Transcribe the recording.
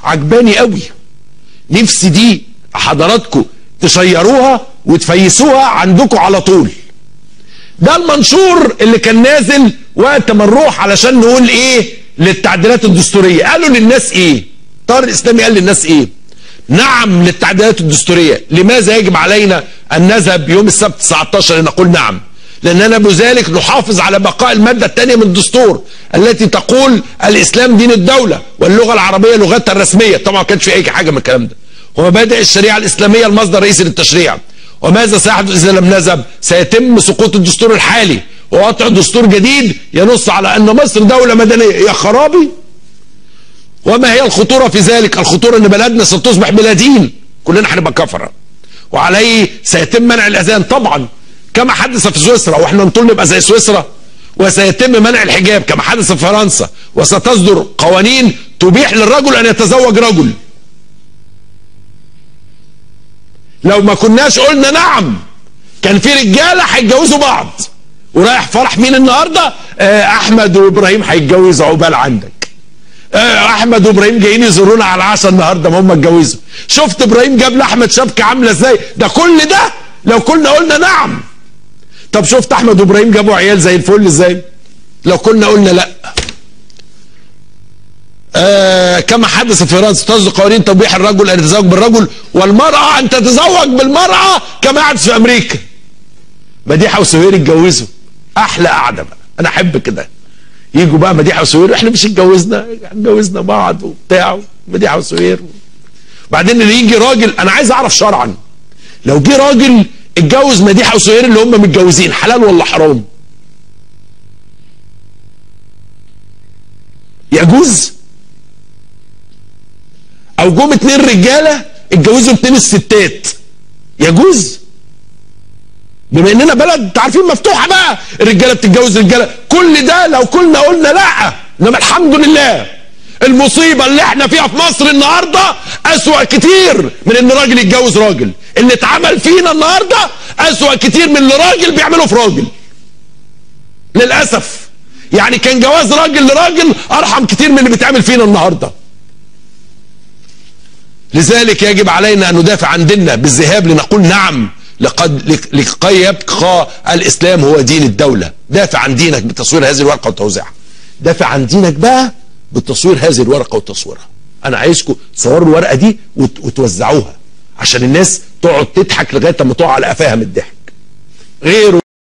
عجباني قوي، نفسي دي حضراتكم تشيروها وتفيسوها عندكم على طول. ده المنشور اللي كان نازل وقت ما نروح علشان نقول ايه للتعديلات الدستوريه. قالوا للناس ايه؟ التيار الاسلامي قال للناس ايه؟ نعم للتعديلات الدستوريه. لماذا يجب علينا ان نذهب يوم السبت 19 لنقول نعم؟ لاننا بذلك نحافظ على بقاء الماده الثانيه من الدستور التي تقول الاسلام دين الدوله واللغه العربيه لغتها الرسميه. طبعا ما كانش في اي حاجه من الكلام ده. ومبادئ الشريعه الاسلاميه المصدر الرئيسي للتشريع. وماذا سيحدث اذا لم نذهب؟ سيتم سقوط الدستور الحالي ووضع دستور جديد ينص على ان مصر دوله مدنيه. يا خرابي! وما هي الخطوره في ذلك؟ الخطوره ان بلدنا ستصبح بلا دين، كلنا هنبقى كفره، وعليه سيتم منع الاذان طبعا كما حدث في سويسرا، واحنا نطول نبقى زي سويسرا. وسيتم منع الحجاب كما حدث في فرنسا، وستصدر قوانين تبيح للرجل ان يتزوج رجل. لو ما كناش قلنا نعم كان في رجاله هيتجوزوا بعض. ورايح فرح مين النهارده؟ احمد وابراهيم هيتجوزوا، عقبال عندك. احمد وابراهيم جايين يزورونا على العشاء النهارده، ما هم اتجوزوا. شفت ابراهيم جاب لاحمد شبكه عامله ازاي؟ ده كل ده لو كنا قلنا نعم. طب شفت احمد وابراهيم جابوا عيال زي الفل ازاي؟ لو كنا قلنا لا. كما حدث في فرنسا تصدر قوانين تبيح الرجل ان يتزوج بالرجل والمراه ان تتزوج بالمراه كما حدث في امريكا. مديحه وسهير اتجوزوا، احلى قعده بقى، انا احب كده. يجوا بقى مديحه وسهير، احنا مش اتجوزنا بعض وبتاع، مديحه وسهير. بعدين اللي يجي راجل، انا عايز اعرف شرعا لو جه راجل اتجوز مديحه وسهير اللي هم متجوزين، حلال ولا حرام؟ يجوز؟ او جم 2 رجاله اتجوزوا 2 الستات، يجوز؟ بما اننا بلد عارفين مفتوحه بقى، الرجاله بتتجوز رجاله، كل ده لو كنا قلنا لا. انما الحمد لله المصيبه اللي احنا فيها في مصر النهارده اسوأ كتير من ان راجل يتجوز راجل. اللي اتعمل فينا النهارده اسوأ كتير من اللي راجل بيعمله في راجل. للاسف يعني كان جواز راجل لراجل ارحم كتير من اللي بيتعمل فينا النهارده. لذلك يجب علينا ان ندافع عن ديننا بالذهاب لنقول نعم لكي يبقى الاسلام هو دين الدوله. دافع عن دينك بتصوير هذه الورقه وتوزيعها. دافع عن دينك بقى بتصوير هذه الورقه وتصويرها. انا عايزكم تصوروا الورقه دي وتوزعوها عشان الناس تقعد تضحك لغايه ما تقع على قفاها من الضحك. غيره